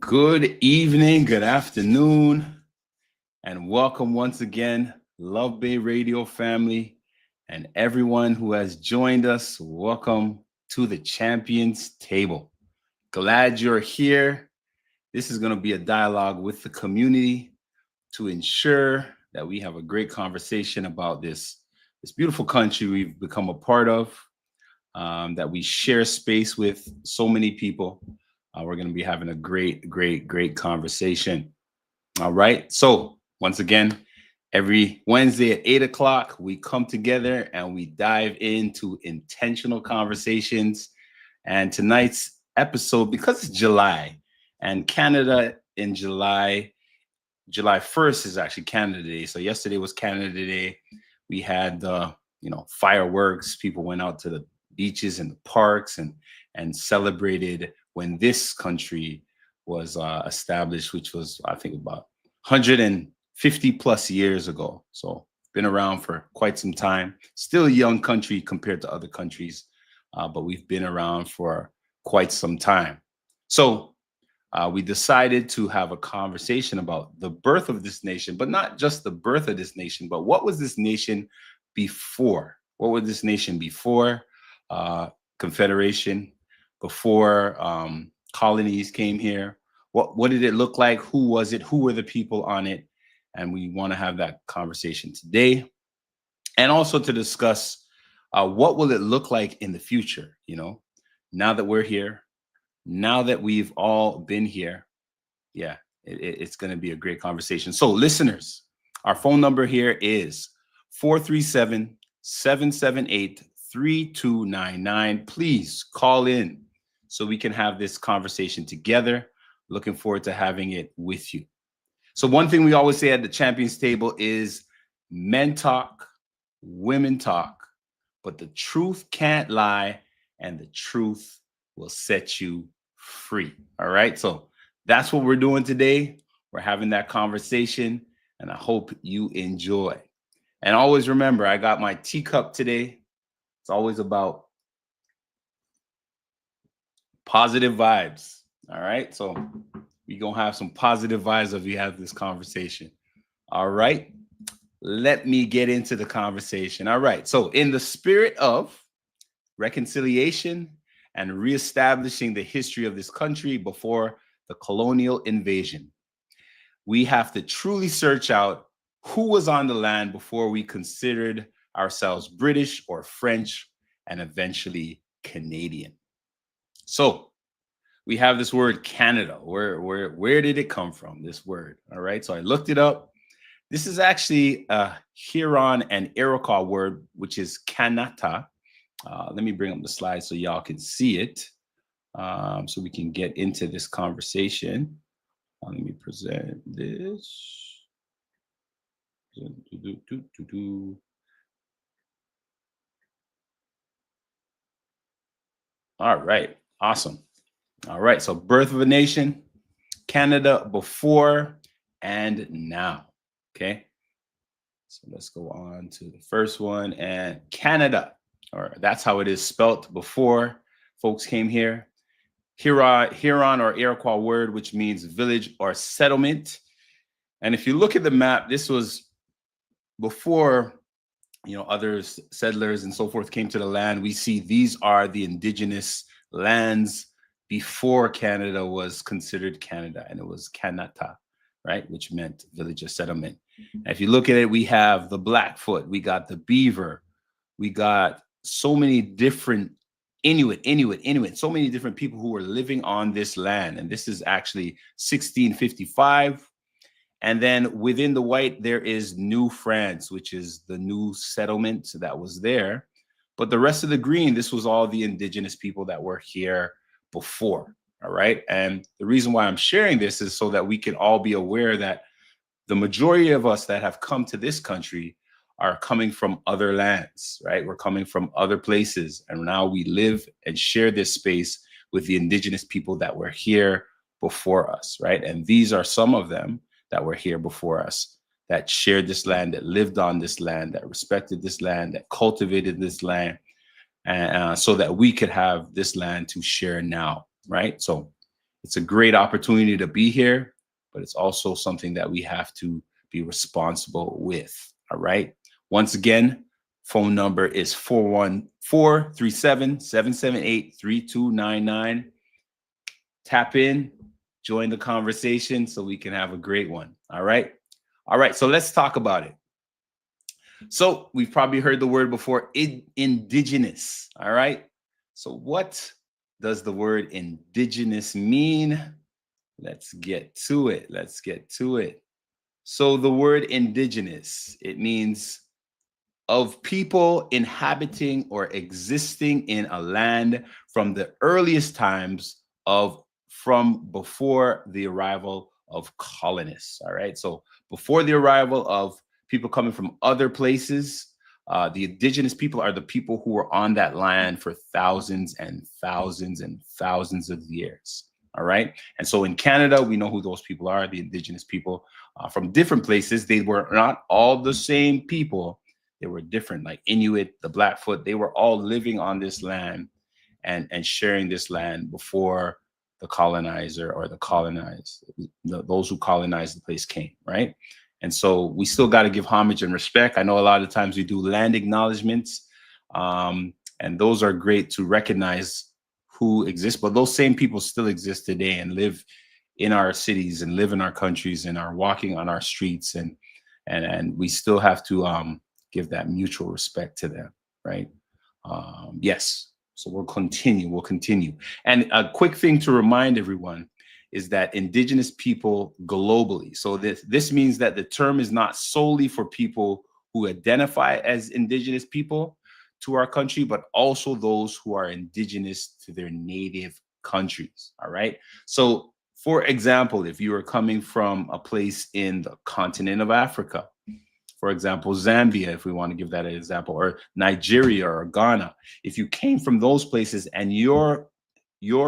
Good evening, good afternoon, and welcome once again, Love Bay Radio family, and everyone who has joined us. Welcome to the Champions Table. Glad you're here. This is going to be a dialogue with the community to ensure that we have a great conversation about this beautiful country we've become a part of, that we share space with so many people. We're going to be having a great conversation. All right. So, once again, every Wednesday at 8 o'clock, we come together and we dive into intentional conversations. And tonight's episode, because it's July and Canada in July 1st is actually Canada Day. So, yesterday was Canada Day. We had fireworks. People went out to the beaches and the parks and celebrated when this country was established, which was, I think, about 150 plus years ago. So been around for quite some time. Still a young country compared to other countries, but we've been around for quite some time. So we decided to have a conversation about the birth of this nation, but not just the birth of this nation, but what was this nation before? What was this nation before Confederation, before colonies came here? What did it look like? Who was it? Who were the people on it? And we want to have that conversation today, and also to discuss what will it look like in the future. Now that we're here, now that we've all been here, it's going to be a great conversation. So, listeners, our phone number here is 437-778-3299. Please call in so we can have this conversation together. Looking forward to having it with you. So one thing we always say at the Champions Table is men talk, women talk, but the truth can't lie, and the truth will set you free. All right. So that's what we're doing today. We're having that conversation, and I hope you enjoy. And always remember, I got my teacup today. It's always about positive vibes. All right. So we're going to have some positive vibes as we have this conversation. All right. Let me get into the conversation. All right. So in the spirit of reconciliation and reestablishing the history of this country before the colonial invasion, we have to truly search out who was on the land before we considered ourselves British or French and eventually Canadian. So we have this word Canada. Where did it come from, this word? All right. So I looked it up. This is actually a Huron and Iroquois word, which is Kanata. Let me bring up the slide so y'all can see it, so we can get into this conversation. Let me present this. All right. Awesome. All right. So birth of a nation, Canada before and now. Okay. So let's go on to the first one, and Canada, or that's how it is spelt before folks came here. Huron or Iroquois word, which means village or settlement. And if you look at the map, this was before, other settlers and so forth came to the land. We see these are the indigenous lands before Canada was considered Canada, and it was Kanata, right? Which meant village or settlement. And if you look at it, we have the Blackfoot, we got the Beaver, we got so many different Inuit, so many different people who were living on this land. And this is actually 1655. And then within the white, there is New France, which is the new settlement that was there. But the rest of the green, this was all the indigenous people that were here before. All right. And the reason why I'm sharing this is so that we can all be aware that the majority of us that have come to this country are coming from other lands, right? We're coming from other places. And now we live and share this space with the indigenous people that were here before us, right? And these are some of them that were here before us, that shared this land, that lived on this land, that respected this land, that cultivated this land, and so that we could have this land to share now, right? So It's a great opportunity to be here, but it's also something that we have to be responsible with. All right. Once again, phone number is 414-377-778-3299. Tap in, join the conversation so we can have a great one. All right. All right. So let's talk about it. So we've probably heard the word before, indigenous. All right. So what does the word indigenous mean? Let's get to it. Let's get to it. So the word indigenous, it means of people inhabiting or existing in a land from the earliest times of from before the arrival of colonists. All right. So before the arrival of people coming from other places, the indigenous people are the people who were on that land for thousands and thousands and thousands of years. All right. And so in Canada, we know who those people are, the indigenous people from different places. They were not all the same people. They were different, like Inuit, the Blackfoot. They were all living on this land and sharing this land before the colonizer or the colonized, those who colonized the place came, right? And so we still got to give homage and respect. I know a lot of times we do land acknowledgements, and those are great to recognize who exists, but those same people still exist today and live in our cities and live in our countries and are walking on our streets, and we still have to give that mutual respect to them, right? Yes. So we'll continue. We'll continue. And a quick thing to remind everyone is that indigenous people globally. So this means that the term is not solely for people who identify as indigenous people to our country, but also those who are indigenous to their native countries. All right. So for example, if you are coming from a place in the continent of Africa, for example, Zambia, if we want to give that an example, or Nigeria or Ghana, if you came from those places and your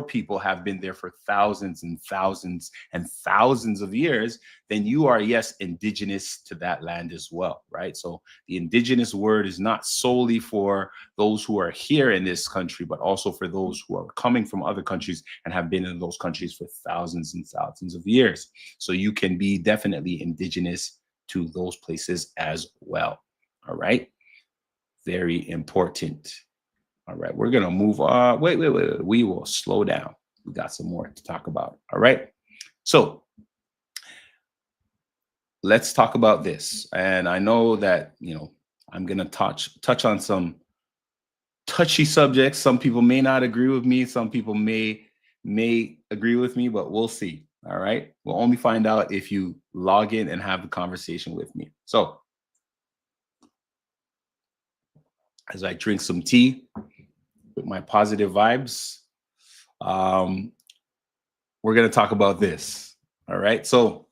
people have been there for thousands and thousands and thousands of years, then you are, yes, indigenous to that land as well, right? So the indigenous word is not solely for those who are here in this country, but also for those who are coming from other countries and have been in those countries for thousands and thousands of years. So you can be definitely indigenous to those places as well. All right. Very important. All right. We're going to move on. Wait. We will slow down. We got some more to talk about. All right. So let's talk about this. And I know that, I'm going to touch on some touchy subjects. Some people may not agree with me. Some people may agree with me, but we'll see. All right. We'll only find out if you log in and have the conversation with me. So as I drink some tea with my positive vibes, we're going to talk about this. All right. So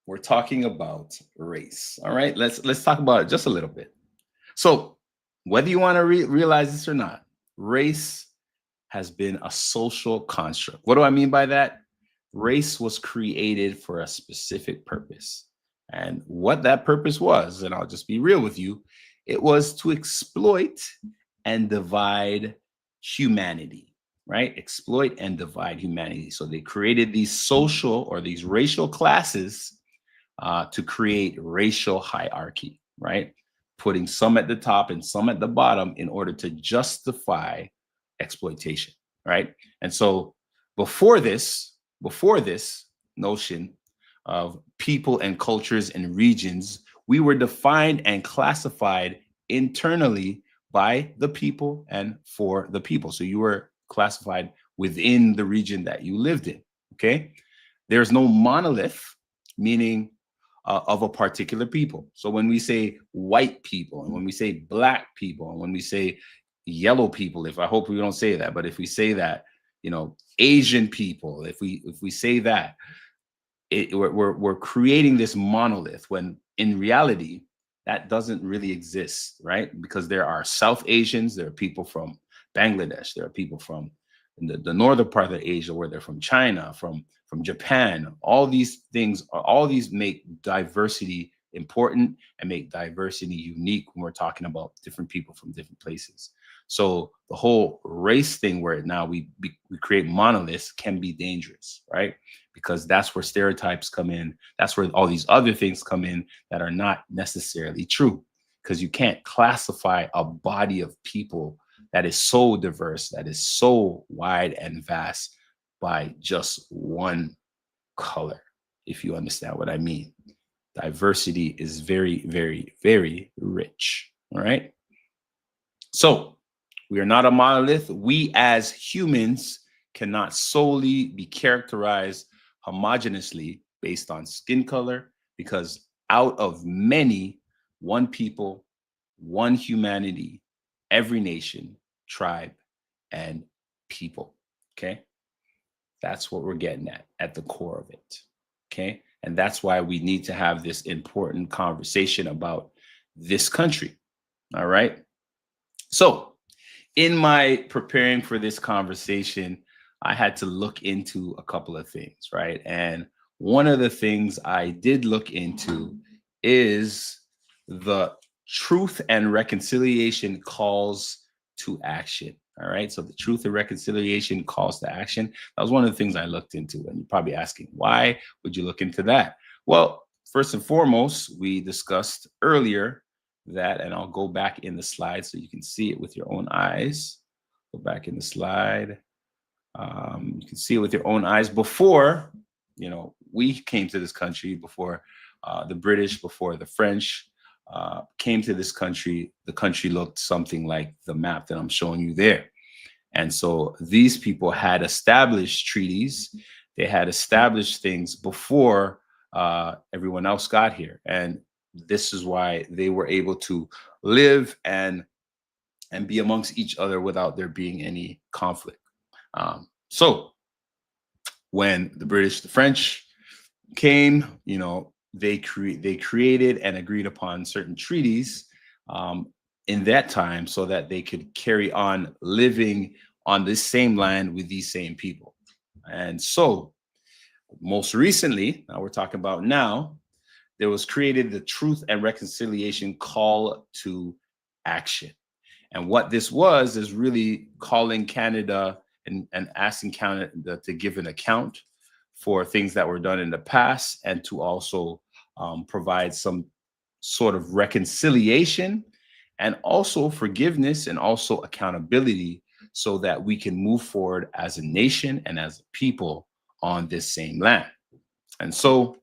we're talking about race. All right. Let's talk about it just a little bit. So whether you want to realize this or not, race has been a social construct. What do I mean by that? Race was created for a specific purpose. And what that purpose was, and I'll just be real with you, it was to exploit and divide humanity, right? Exploit and divide humanity. So they created these social or these racial classes to create racial hierarchy, right? Putting some at the top and some at the bottom in order to justify exploitation, right? And so before this notion of people and cultures and regions, we were defined and classified internally by the people and for the people. So you were classified within the region that you lived in, okay? There's no monolith, meaning of a particular people. So when we say white people, and when we say black people, and when we say yellow people, I hope we don't say that, but if we say that, Asian people, if we say that, we're creating this monolith when in reality that doesn't really exist, right? Because there are South Asians, there are people from Bangladesh, there are people from the northern part of Asia, where they're from China, from Japan. All these things, all these make diversity important and make diversity unique when we're talking about different people from different places. So the whole race thing where now we create monoliths can be dangerous, right? Because that's where stereotypes come in. That's where all these other things come in that are not necessarily true, because you can't classify a body of people that is so diverse, that is so wide and vast by just one color, if you understand what I mean. Diversity is very, very, very rich. All right. So we are not a monolith. We as humans cannot solely be characterized homogeneously based on skin color, because out of many, one people, one humanity, every nation, tribe, and people. Okay. That's what we're getting at the core of it. Okay. And that's why we need to have this important conversation about this country. All right. So, in my preparing for this conversation, I had to look into a couple of things, right? And one of the things I did look into is the Truth and Reconciliation Calls to Action. All right. So, the Truth and Reconciliation Calls to Action. That was one of the things I looked into. And you're probably asking, why would you look into that? Well, first and foremost, we discussed earlier that, and I'll go back in the slide so you can see it with your own eyes. Go back in the slide. You can see it with your own eyes. Before, we came to this country, before the British, before the French came to this country, the country looked something like the map that I'm showing you there. And so these people had established treaties. They had established things before everyone else got here. And this is why they were able to live and be amongst each other without there being any conflict. So when the British, the French came, they created and agreed upon certain treaties in that time so that they could carry on living on this same land with these same people. And so most recently, now we're talking about now, there was created the Truth and Reconciliation Call to Action. And what this was is really calling Canada and asking Canada to give an account for things that were done in the past, and to also provide some sort of reconciliation and also forgiveness and also accountability, so that we can move forward as a nation and as a people on this same land. And so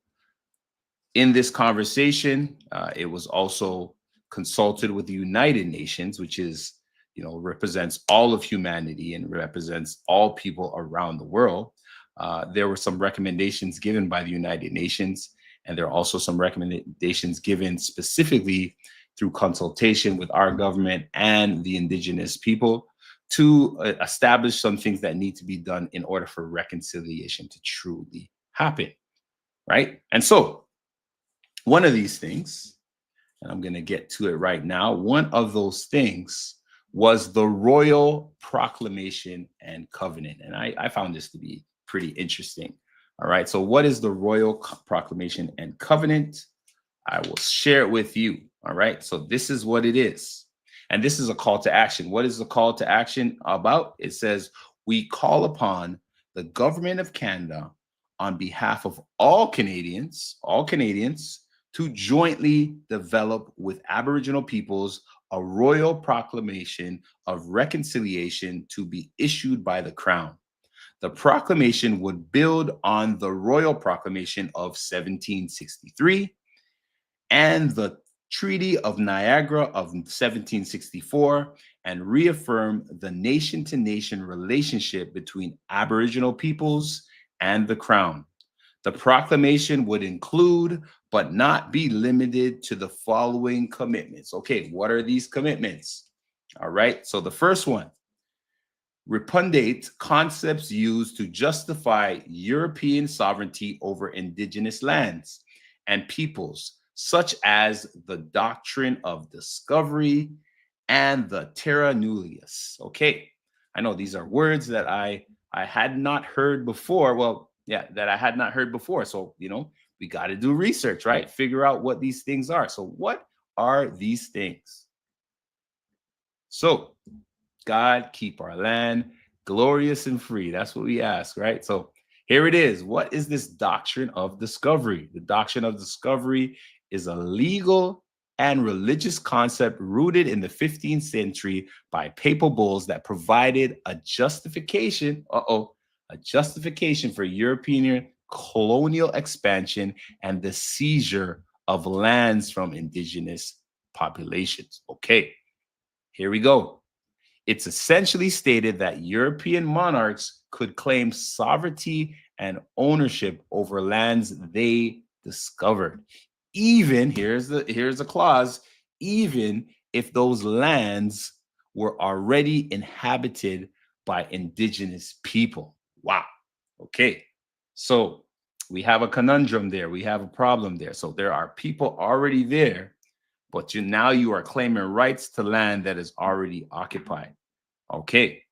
in this conversation, it was also consulted with the United Nations, which is, represents all of humanity and represents all people around the world. There were some recommendations given by the United Nations, and there are also some recommendations given specifically through consultation with our government and the indigenous people to establish some things that need to be done in order for reconciliation to truly happen, right? And so one of these things, and I'm going to get to it right now, one of those things was the Royal Proclamation and Covenant. And I found this to be pretty interesting. All right. So what is the Royal Proclamation and Covenant? I will share it with you. All right. So this is what it is. And this is a call to action. What is the call to action about? It says, we call upon the government of Canada on behalf of all Canadians, to jointly develop with Aboriginal peoples a royal proclamation of reconciliation to be issued by the Crown. The proclamation would build on the Royal Proclamation of 1763 and the Treaty of Niagara of 1764, and reaffirm the nation-to-nation relationship between Aboriginal peoples and the Crown. The proclamation would include, but not be limited to, the following commitments. Okay, what are these commitments? All right, so the first one: repudiate concepts used to justify European sovereignty over indigenous lands and peoples, such as the doctrine of discovery and the terra nullius. Okay, I know these are words that I had not heard before. Well, yeah, that I had not heard before. So, we got to do research, right? Figure out what these things are. So what are these things? So God, keep our land glorious and free. That's what we ask, right? So here it is. What is this doctrine of discovery? The doctrine of discovery is a legal and religious concept rooted in the 15th century by papal bulls that provided a justification, a justification for European colonial expansion and the seizure of lands from indigenous populations. Okay, here we go. It's essentially stated that European monarchs could claim sovereignty and ownership over lands they discovered. Even here's the clause, even if those lands were already inhabited by indigenous people. Wow. Okay. So we have a conundrum there. We have a problem there. So there are people already there, but now you are claiming rights to land that is already occupied. Okay.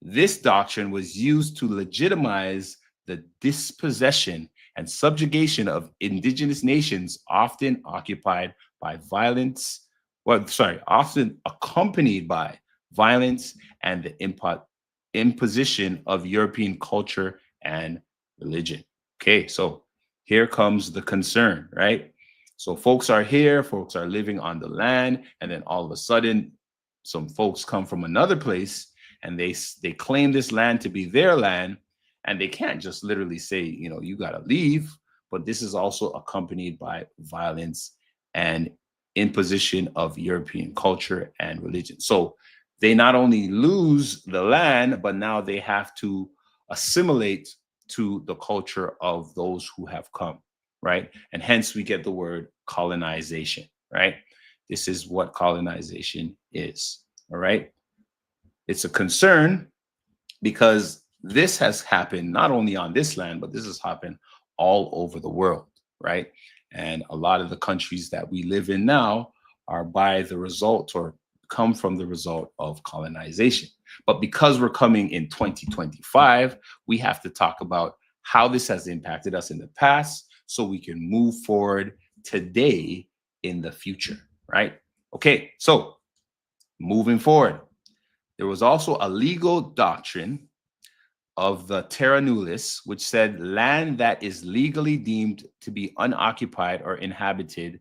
This doctrine was used to legitimize the dispossession and subjugation of indigenous nations, often occupied by violence, often accompanied by violence and the imposition of European culture and religion. Okay, so here comes the concern, right? So folks are here, folks are living on the land, and then all of a sudden, some folks come from another place and they claim this land to be their land, and they can't just literally say, you got to leave. But this is also accompanied by violence and imposition of European culture and religion. So they not only lose the land, but now they have to assimilate to the culture of those who have come, right? And hence we get the word colonization, right? This is what colonization is, all right? It's a concern because this has happened not only on this land, but this has happened all over the world, right? And a lot of the countries that we live in now are by the result or come from the result of colonization. But because we're coming in 2025, we have to talk about how this has impacted us in the past so we can move forward today in the future, right? Okay, so moving forward, there was also a legal doctrine of the terra nullius, which said land that is legally deemed to be unoccupied or inhabited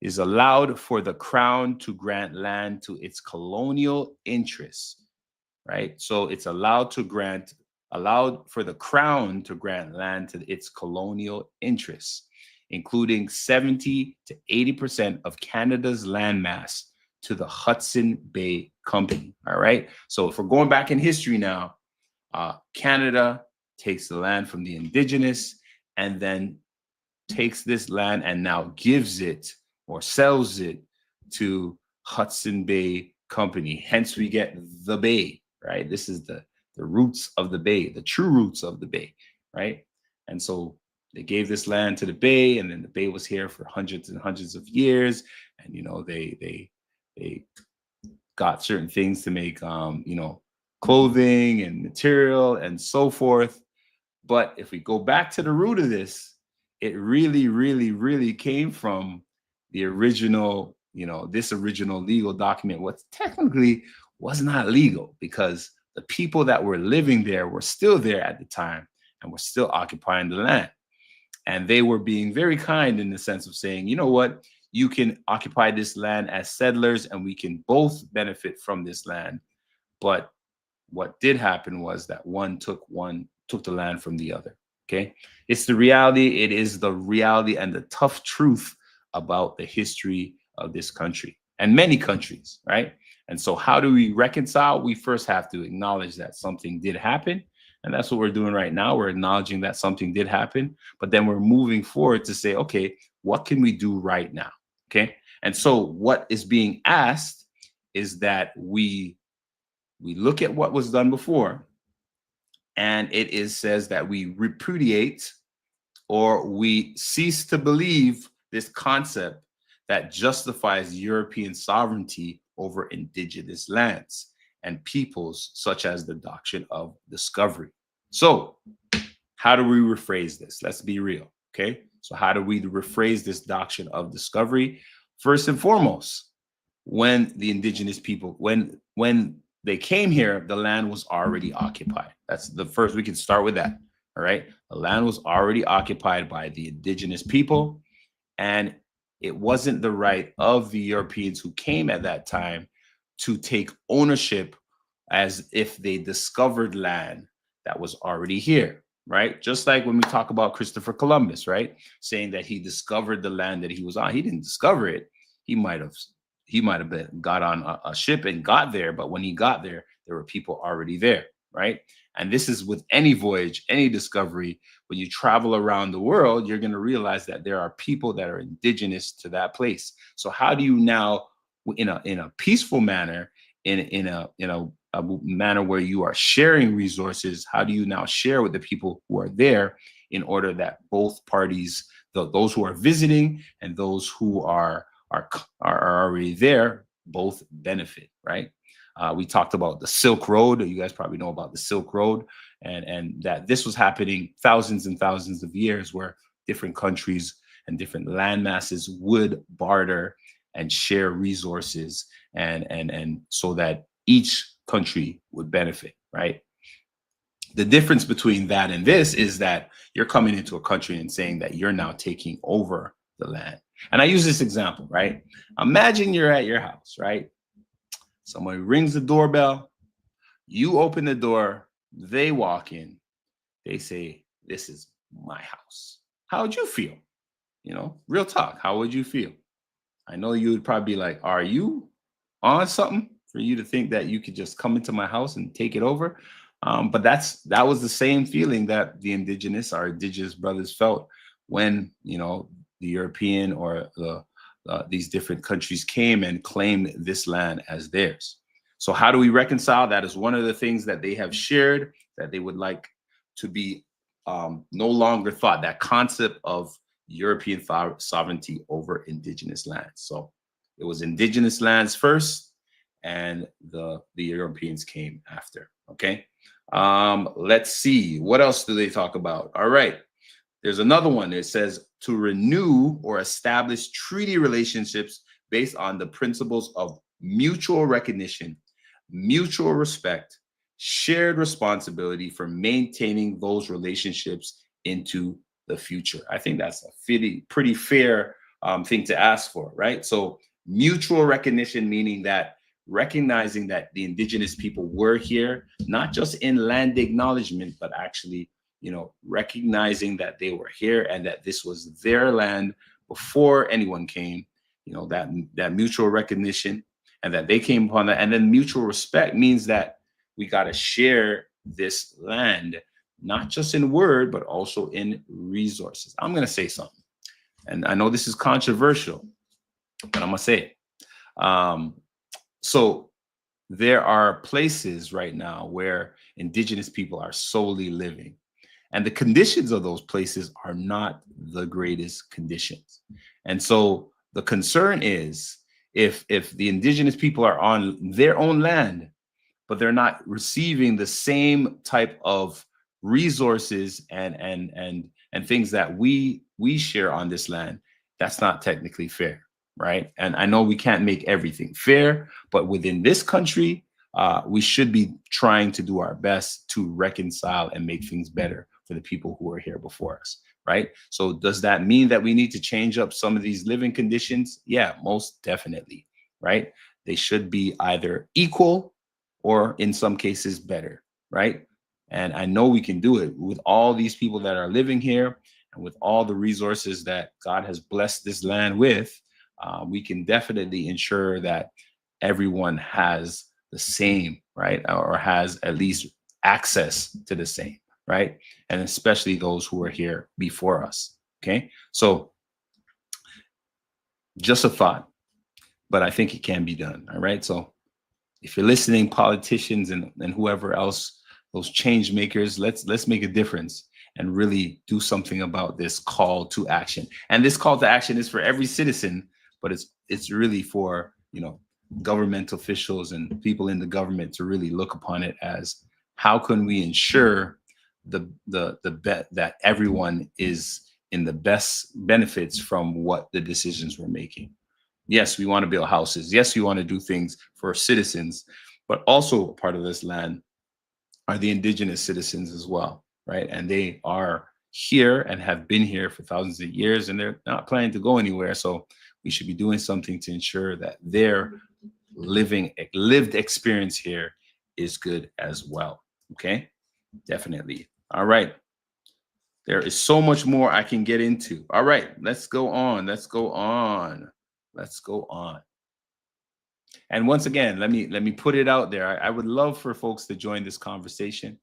is allowed for the crown to grant land to its colonial interests, right? So it's allowed for the crown to grant land to its colonial interests, including 70 to 80% of Canada's landmass to the Hudson Bay Company. All right. So if we're going back in history now, Canada takes the land from the indigenous and then takes this land and now gives it or sells it to Hudson Bay Company. Hence we get the Bay, right? This is the roots of the Bay, the true roots of the Bay, right? And so they gave this land to the Bay, and then the Bay was here for hundreds and hundreds of years. And, they got certain things to make, clothing and material and so forth. But if we go back to the root of this, it really, really, really came from the original, this original legal document, what technically was not legal because the people that were living there were still there at the time and were still occupying the land. And they were being very kind in the sense of saying, you know what, you can occupy this land as settlers and we can both benefit from this land. But what did happen was that one took the land from the other. Okay. It's the reality. It is the reality and the tough truth about the history of this country and many countries, right? And so how do we reconcile? We first have to acknowledge that something did happen. And that's what we're doing right now. We're acknowledging that something did happen, but then we're moving forward to say, okay, what can we do right now? Okay. And so what is being asked is that we look at what was done before, and it says that we repudiate or we cease to believe this concept that justifies European sovereignty over indigenous lands and peoples, such as the doctrine of discovery. So how do we rephrase this? Let's be real, okay? So how do we rephrase this doctrine of discovery? First and foremost, when the indigenous people, when they came here, the land was already occupied. That's the first, we can start with that. All right. The land was already occupied by the indigenous people, and it wasn't the right of the Europeans who came at that time to take ownership as if they discovered land that was already here, right? Just like when we talk about Christopher Columbus, right? Saying that he discovered the land that he was on. He didn't discover it. He might have got on a ship and got there, but when he got there, there were people already there, right? And this is with any voyage, any discovery. When you travel around the world, you're going to realize that there are people that are indigenous to that place. So how do you now, in a peaceful manner, in a manner where you are sharing resources, how do you now share with the people who are there in order that both parties, those who are visiting and those who are already there, both benefit, right? We talked about the Silk Road. You guys probably know about the Silk Road, and that this was happening thousands and thousands of years, where different countries and different land masses would barter and share resources, and so that each country would benefit, right? The difference between that and this is that you're coming into a country and saying that you're now taking over the land. And I use this example, right? Imagine you're at your house, right? Somebody rings the doorbell, you open the door, they walk in, they say, "This is my house." How would you feel? Real talk. How would you feel? I know you would probably be like, "Are you on something for you to think that you could just come into my house and take it over?" But that was the same feeling that our indigenous brothers felt when the European or these different countries came and claimed this land as theirs. So how do we reconcile? That is one of the things that they have shared, that they would like to be no longer thought, that concept of European sovereignty over indigenous lands. So it was indigenous lands first, and the Europeans came after. Okay. Let's see. What else do they talk about? All right. There's another one. It says to renew or establish treaty relationships based on the principles of mutual recognition, mutual respect, shared responsibility for maintaining those relationships into the future. I think that's a pretty fair thing to ask for, right? So mutual recognition, meaning that recognizing that the indigenous people were here, not just in land acknowledgement, but actually, recognizing that they were here and that this was their land before anyone came, that mutual recognition, and that they came upon that. And then mutual respect means that we got to share this land, not just in word, but also in resources. I'm going to say something, and I know this is controversial, but I'm going to say it. So there are places right now where indigenous people are solely living, and the conditions of those places are not the greatest conditions. And so the concern is, if the indigenous people are on their own land, but they're not receiving the same type of resources and things that we share on this land, that's not technically fair, right? And I know we can't make everything fair, but within this country, we should be trying to do our best to reconcile and make things better for the people who are here before us, right? So does that mean that we need to change up some of these living conditions? Yeah, most definitely, right? They should be either equal or in some cases better, right? And I know we can do it with all these people that are living here and with all the resources that God has blessed this land with. We can definitely ensure that everyone has the same, right? Or has at least access to the same, right? And especially those who are here before us. Okay. So just a thought, but I think it can be done. All right. So if you're listening, politicians and whoever else, those change makers, let's make a difference and really do something about this call to action. And this call to action is for every citizen, but it's really for, government officials and people in the government to really look upon it as, how can we ensure that everyone is in the best benefits from what the decisions we're making. Yes, we want to build houses. Yes, we want to do things for citizens, but also part of this land are the indigenous citizens as well, right? And they are here and have been here for thousands of years, and they're not planning to go anywhere. So we should be doing something to ensure that their lived experience here is good as well. Okay, definitely. All right. There is so much more I can get into. All right, let's go on. Let's go on. Let's go on. And once again, let me put it out there. I would love for folks to join this conversation.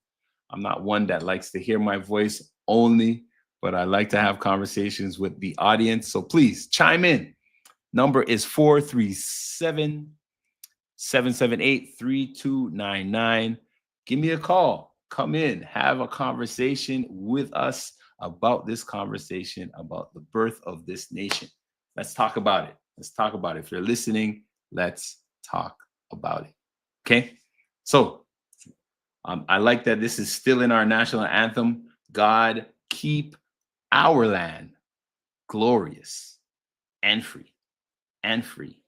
I'm not one that likes to hear my voice only, but I like to have conversations with the audience. So please chime in. Number is 437-778-3299. Give me a call. Come in, have a conversation with us about this conversation about the birth of this nation. Let's talk about it. Let's talk about it. If you're listening, let's talk about it. Okay. So I like that this is still in our national anthem. God, keep our land glorious and free and free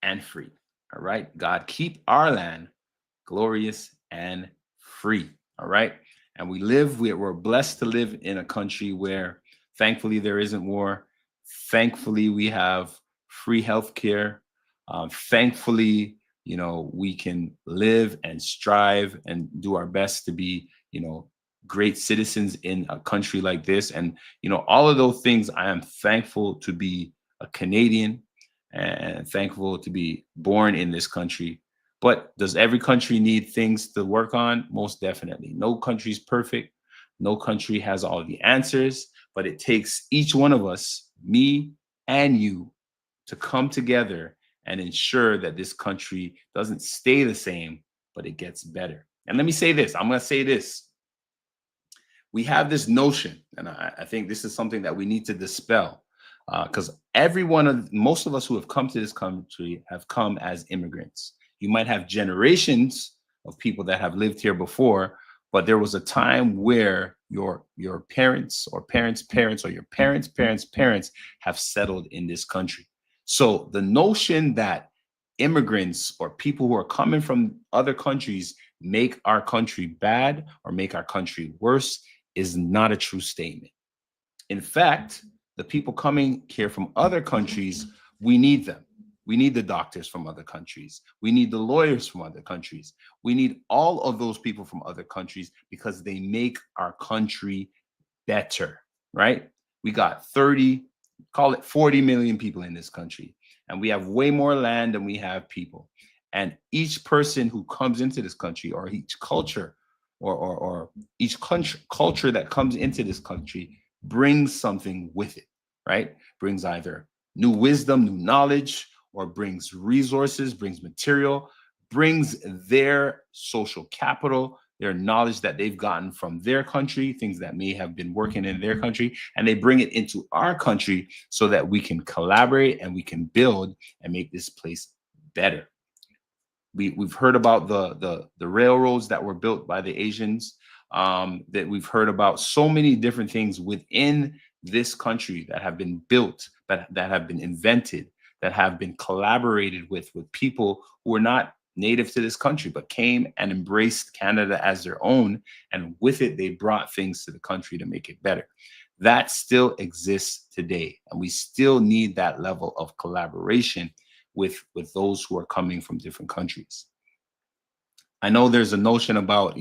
and free. All right. God, keep our land glorious and free. All right. And we're blessed to live in a country where thankfully there isn't war. Thankfully, we have free healthcare. Thankfully, we can live and strive and do our best to be, great citizens in a country like this. And, all of those things, I am thankful to be a Canadian and thankful to be born in this country. But does every country need things to work on? Most definitely. No country's perfect. No country has all the answers, but it takes each one of us, me and you, to come together and ensure that this country doesn't stay the same, but it gets better. And let me say this, I'm going to say this. We have this notion, and I think this is something that we need to dispel, because most of us who have come to this country have come as immigrants. You might have generations of people that have lived here before, but there was a time where your parents or parents' parents or your parents' parents' parents have settled in this country. So the notion that immigrants or people who are coming from other countries make our country bad or make our country worse is not a true statement. In fact, the people coming here from other countries, we need them. We need the doctors from other countries. We need the lawyers from other countries. We need all of those people from other countries because they make our country better, right? We got 30, call it 40 million people in this country, and we have way more land than we have people. And each person who comes into this country, or each culture, or each culture that comes into this country brings something with it, right? Brings either new wisdom, new knowledge, or brings resources, brings material, brings their social capital, their knowledge that they've gotten from their country, things that may have been working in their country, and they bring it into our country so that we can collaborate and we can build and make this place better. We've heard about the railroads that were built by the Asians, that we've heard about so many different things within this country that have been built, that have been invented, that have been collaborated with people who are not native to this country, but came and embraced Canada as their own. And with it, they brought things to the country to make it better. That still exists today. And we still need that level of collaboration with those who are coming from different countries. I know there's a notion about,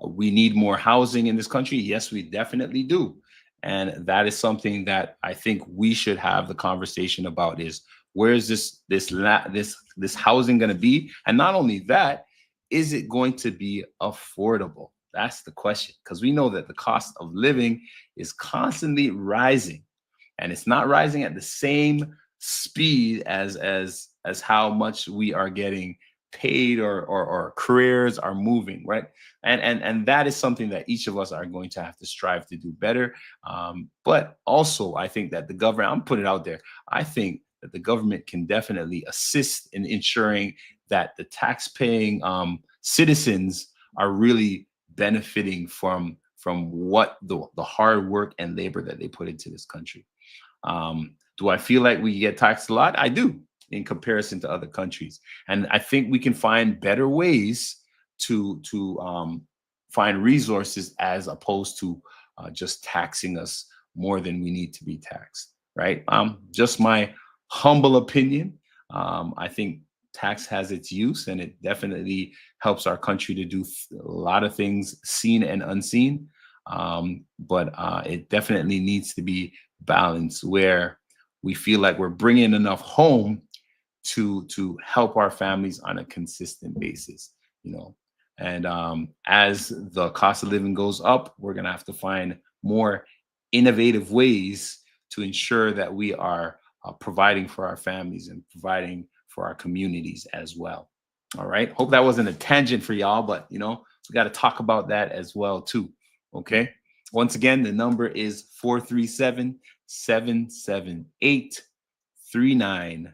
we need more housing in this country. Yes, we definitely do. And that is something that I think we should have the conversation about, is where is this housing going to be? And not only that, is it going to be affordable? That's the question, because we know that the cost of living is constantly rising, and it's not rising at the same speed as how much we are getting paid, or careers are moving, right? And that is something that each of us are going to have to strive to do better. But also, I think that the government, I'm putting it out there, I think that the government can definitely assist in ensuring that the tax-paying citizens are really benefiting from what the hard work and labor that they put into this country. Do I feel like we get taxed a lot? I do. in comparison to other countries. And I think we can find better ways to find resources as opposed to just taxing us more than we need to be taxed, right? Just my humble opinion. I think tax has its use, and it definitely helps our country to do a lot of things seen and unseen. But it definitely needs to be balanced where we feel like we're bringing enough home to help our families on a consistent basis, you know. And as the cost of living goes up, we're going to have to find more innovative ways to ensure that we are providing for our families and providing for our communities as well. All right. Hope that wasn't a tangent for y'all, but you know, we got to talk about that as well too. Okay. Once again, the number is 437-778-3299.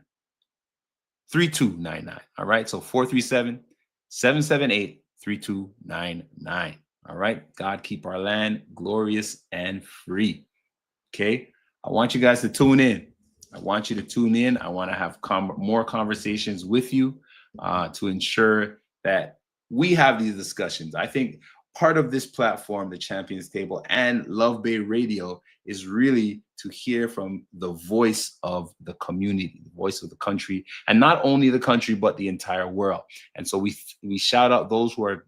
All right. So 437-778-3299. All right. God keep our land glorious and free. Okay. I want you guys to tune in. I want you to tune in. I want to have more conversations with you to ensure that we have these discussions. I think part of this platform, the Champions Table and Love Bay Radio, is really to hear from the voice of the community, the voice of the country, and not only the country, but the entire world. And so we shout out those who are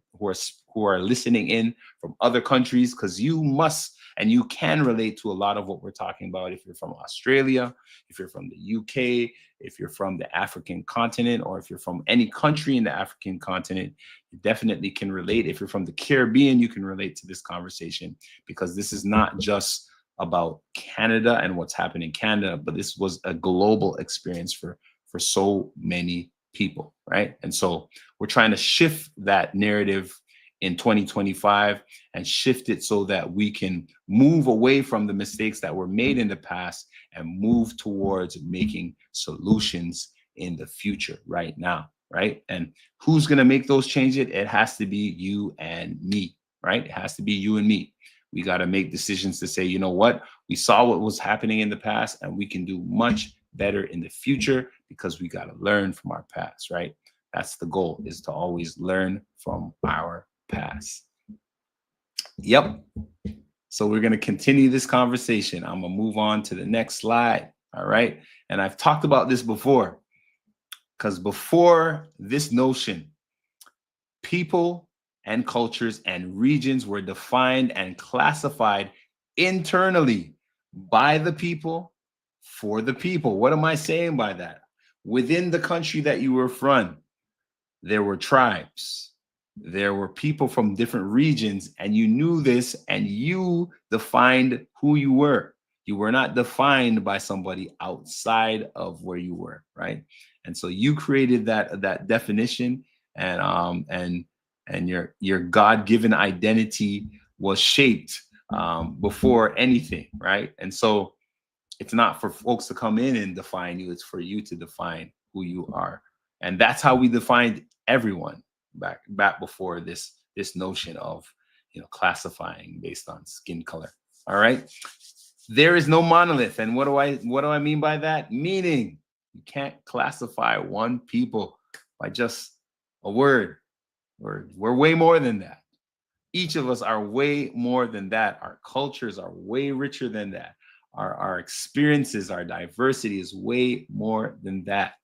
listening in from other countries, because you must and you can relate to a lot of what we're talking about. If you're from Australia, if you're from the UK, if you're from the African continent, or if you're from any country in the African continent, you definitely can relate. If you're from the Caribbean, you can relate to this conversation, because this is not just about Canada and what's happening in Canada, but this was a global experience for so many people, right? And so we're trying to shift that narrative in 2025 and shift it so that we can move away from the mistakes that were made in the past and move towards making solutions in the future right now, right? And who's going to make those changes? It has to be you and me, right? It has to be you and me. We got to make decisions to say, you know what? We saw what was happening in the past, and we can do much better in the future because we got to learn from our past, right? That's the goal, is to always learn from our past. Yep. So we're going to continue this conversation. I'm going to move on to the next slide. All right. And I've talked about this before, because before this notion, people and cultures and regions were defined and classified internally by the people for the people. What am I saying by that? Within the country that you were from, there were tribes. There were people from different regions, and you knew this, and you defined who you were. You were not defined by somebody outside of where you were, right? And so you created that definition, and your God-given identity was shaped before anything, right? And so it's not for folks to come in and define you; it's for you to define who you are, and that's how we defined everyone back before this notion of, you know, classifying based on skin color. All right. There is no monolith. And what do I mean by that? Meaning you can't classify one people by just a word. We're way more than that. Each of us are way more than that. Our cultures are way richer than that. Our experiences, our diversity is way more than that.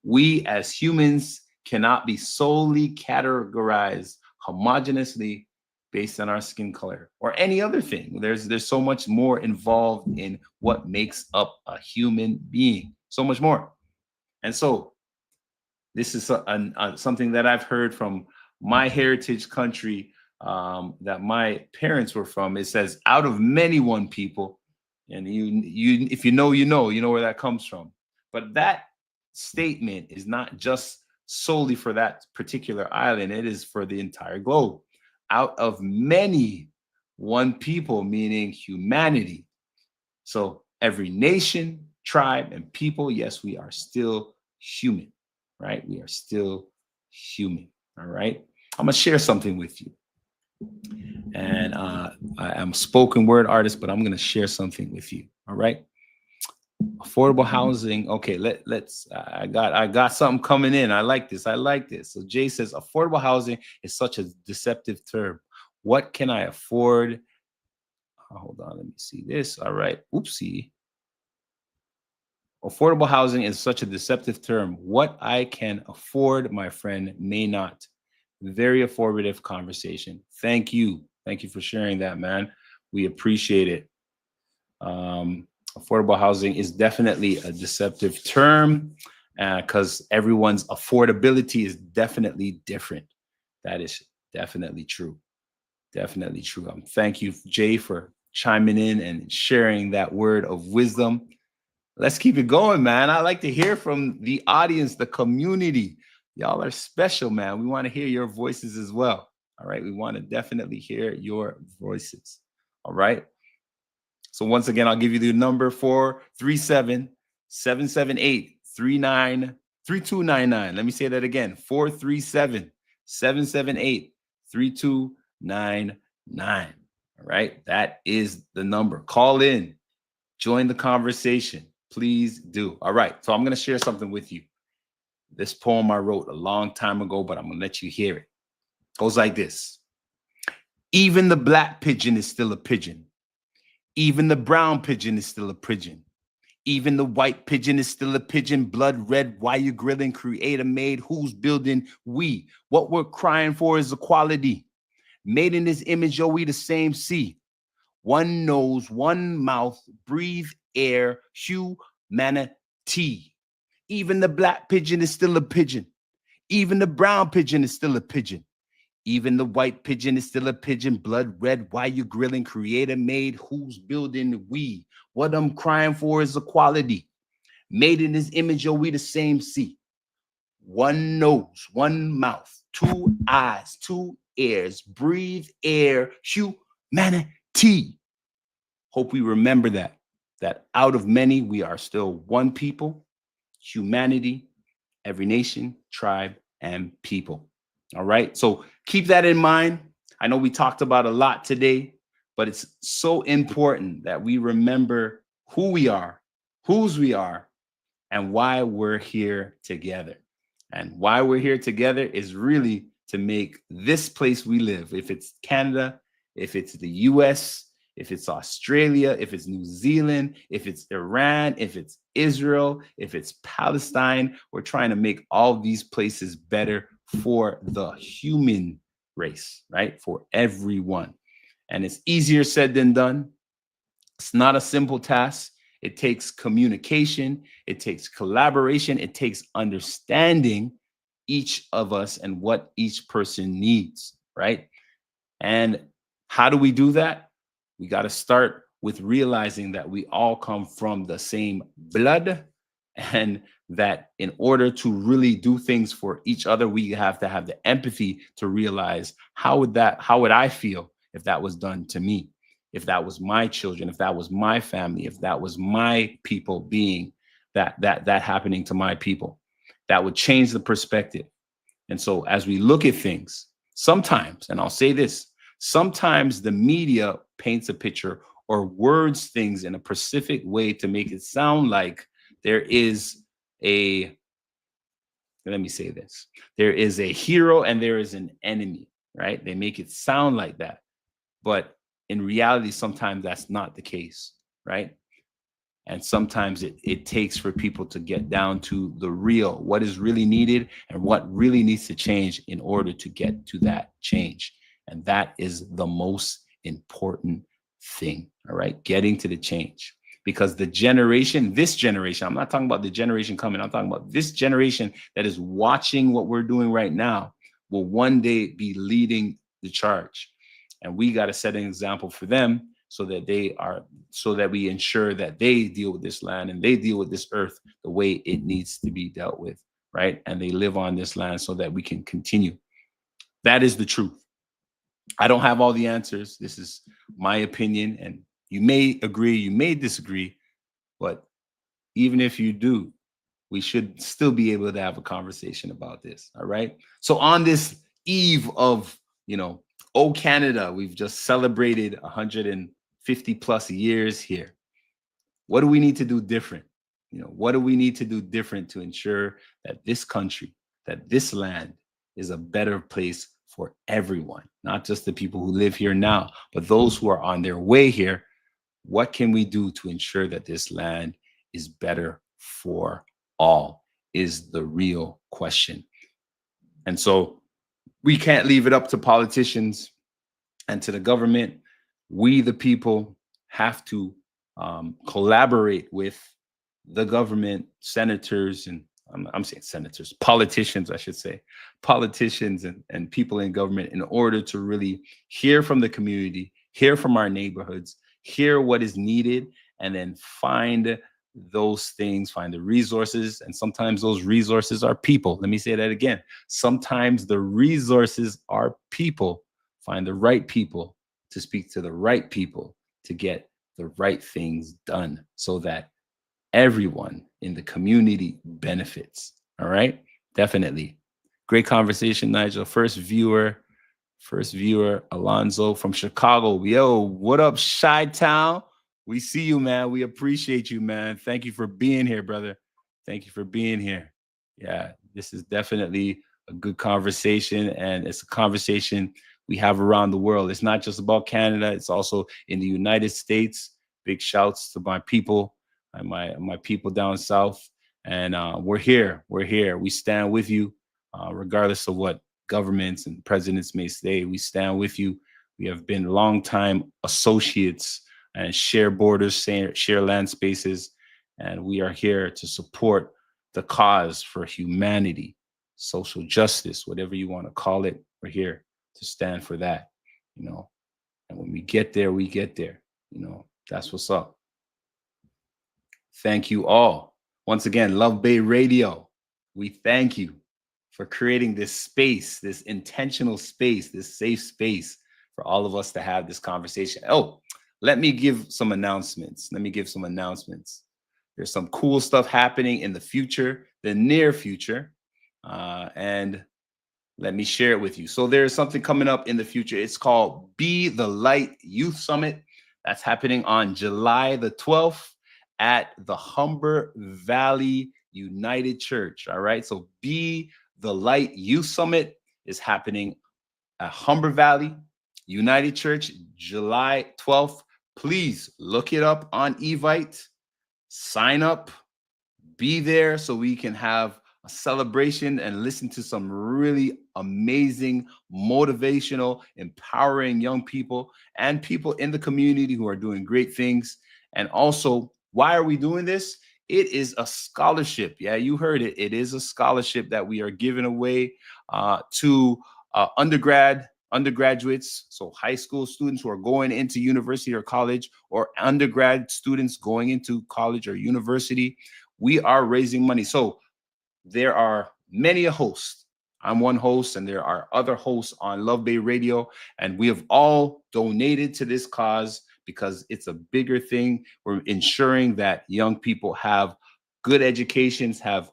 We as humans cannot be solely categorized homogeneously based on our skin color or any other thing. There's so much more involved in what makes up a human being, so much more. And so this is something that I've heard from my heritage country, that my parents were from. It says, out of many one people, and you if you know where that comes from. But that statement is not just solely for that particular island. It is for the entire globe. Out of many, one people, meaning humanity. So every nation, tribe, and people, yes, we are still human, right? We are still human. All right. I'm going to share something with you. And I'm a spoken word artist, but I'm going to share something with you. All right. Affordable housing. Okay, let's. I got something coming in. I like this. I like this. So Jay says affordable housing is such a deceptive term. What can I afford? Hold on, let me see this. All right. Oopsie. Affordable housing is such a deceptive term. What I can afford, my friend, may not. Very informative conversation. Thank you. Thank you for sharing that, man. We appreciate it. Affordable housing is definitely a deceptive term because everyone's affordability is definitely different. That is definitely true. Definitely true. Thank you, Jay, for chiming in and sharing that word of wisdom. Let's keep it going, man. I like to hear from the audience, the community. Y'all are special, man. We want to hear your voices as well. All right. We want to definitely hear your voices. All right. So once again, I'll give you the number 437-778-3299. Let me say that again. 437-778-3299. All right. That is the number. Call in. Join the conversation. Please do. All right. So I'm going to share something with you. This poem I wrote a long time ago, but I'm going to let you hear it. It goes like this. Even the black pigeon is still a pigeon. Even the brown pigeon is still a pigeon. Even the white pigeon is still a pigeon. Blood red, why you grilling? Creator made, who's building? We. What we're crying for is equality. Made in his image, yo, we the same sea. One nose, one mouth, breathe air, humanity. Even the black pigeon is still a pigeon. Even the brown pigeon is still a pigeon. Even the white pigeon is still a pigeon. Blood red, why you grilling? Creator made, who's building? We. What I'm crying for is equality. Made in his image, yo, we the same sea. One nose, one mouth, two eyes, two ears, breathe air, humanity. Hope we remember that out of many, we are still one people, humanity, every nation, tribe, and people. All right. So keep that in mind. I know we talked about a lot today, but it's so important that we remember who we are, whose we are, and why we're here together. And why we're here together is really to make this place we live, if it's Canada, if it's the US, if it's Australia, if it's New Zealand, if it's Iran, if it's Israel, if it's Palestine, we're trying to make all these places better for the human race, right? For everyone. And it's easier said than done. It's not a simple task. It takes communication, it takes collaboration, it takes understanding each of us and what each person needs, right? And how do we do that? We got to start with realizing that we all come from the same blood, and that in order to really do things for each other, we have to have the empathy to realize how would I feel if that was done to me? If that was my children, if that was my family, if that was my people being that happening to my people, that would change the perspective. And so as we look at things, sometimes, and I'll say this, sometimes the media paints a picture or words things in a specific way to make it sound like there is let me say this, there is a hero and there is an enemy, right? They make it sound like that. But in reality, sometimes that's not the case, right? And sometimes it takes for people to get down to the real, what is really needed and what really needs to change in order to get to that change. And that is the most important thing, all right? Getting to the change. Because this generation, I'm not talking about the generation coming, I'm talking about this generation that is watching what we're doing right now will one day be leading the charge. And we got to set an example for them so that we ensure that they deal with this land and they deal with this earth the way it needs to be dealt with, right? And they live on this land so that we can continue. That is the truth. I don't have all the answers. This is my opinion, and you may agree, you may disagree, but even if you do, we should still be able to have a conversation about this. All right. So on this eve of, Oh Canada, we've just celebrated 150 plus years here. What do we need to do different? What do we need to do different to ensure that this country, that this land is a better place for everyone, not just the people who live here now, but those who are on their way here? What can we do to ensure that this land is better for all is the real question. And so we can't leave it up to politicians and to the government. We, the people, have to collaborate with the government, senators, and I'm saying senators, politicians, I should say, politicians and people in government, in order to really hear from the community, hear from our neighborhoods, hear what is needed, and then find those things, find the resources. And sometimes those resources are people. Let me say that again. Sometimes the resources are people. Find the right people to speak to the right people to get the right things done so that everyone in the community benefits. All right. Definitely. Great conversation, Nigel. First viewer, Alonzo from Chicago. Yo, what up, Chi-Town? We see you, man. We appreciate you, man. Thank you for being here, brother. Thank you for being here. Yeah, this is definitely a good conversation, and it's a conversation we have around the world. It's not just about Canada, it's also in the United States. Big shouts to my people and my people down south. And we're here. We're here. We stand with you, regardless of what governments and presidents may say. We stand with you. We have been longtime associates and share borders, share land spaces, and we are here to support the cause for humanity, social justice, whatever you want to call it. We're here to stand for that, you know. And when we get there, we get there. That's what's up. Thank you all. Once again, Love Bay Radio, we thank you for creating this space, this intentional space, this safe space for all of us to have this conversation. Oh, let me give some announcements. There's some cool stuff happening in the future, the near future, and let me share it with you. So there's something coming up in the future. It's called Be the Light Youth Summit. That's happening on July the 12th at the Humber Valley United Church. All right. So Be the Light Youth Summit is happening at Humber Valley United Church, July 12th. Please look it up on Evite, sign up, be there so we can have a celebration and listen to some really amazing, motivational, empowering young people and people in the community who are doing great things. And also, why are we doing this? It is a scholarship. Yeah, you heard it. It is a scholarship that we are giving away to undergraduates, so high school students who are going into university or college, or undergrad students going into college or university. We are raising money. So there are many a host. I'm one host, and there are other hosts on Love Bay Radio, and we have all donated to this cause because it's a bigger thing. We're ensuring that young people have good educations, have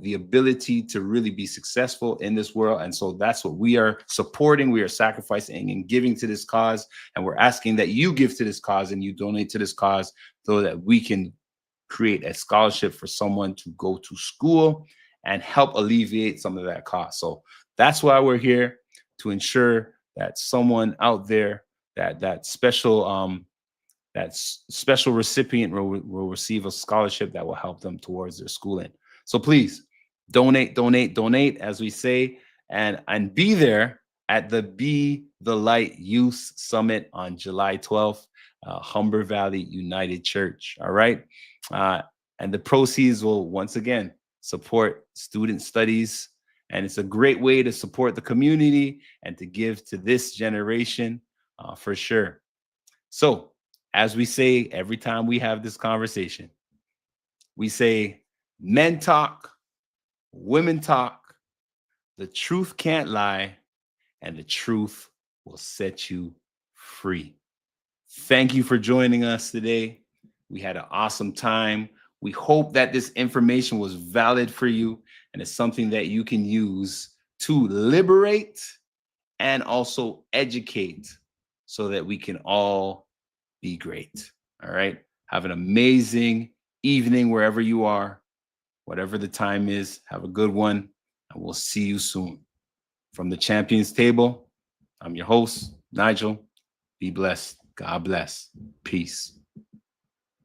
the ability to really be successful in this world. And so that's what we are supporting. We are sacrificing and giving to this cause. And we're asking that you give to this cause and you donate to this cause so that we can create a scholarship for someone to go to school and help alleviate some of that cost. So that's why we're here, to ensure that someone out there, that special recipient will receive a scholarship that will help them towards their schooling. So please donate, as we say, and be there at the Be the Light Youth Summit on July 12th, Humber Valley United Church. All right. And the proceeds will once again support student studies. And it's a great way to support the community and to give to this generation for sure. So, as we say every time we have this conversation, we say men talk, women talk, the truth can't lie, and the truth will set you free. Thank you for joining us today. We had an awesome time. We hope that this information was valid for you and it's something that you can use to liberate and also educate so that we can all be great. All right. Have an amazing evening, wherever you are, whatever the time is. Have a good one, and we'll see you soon. From the Champions Table, I'm your host, Nigel. Be blessed. God bless. Peace.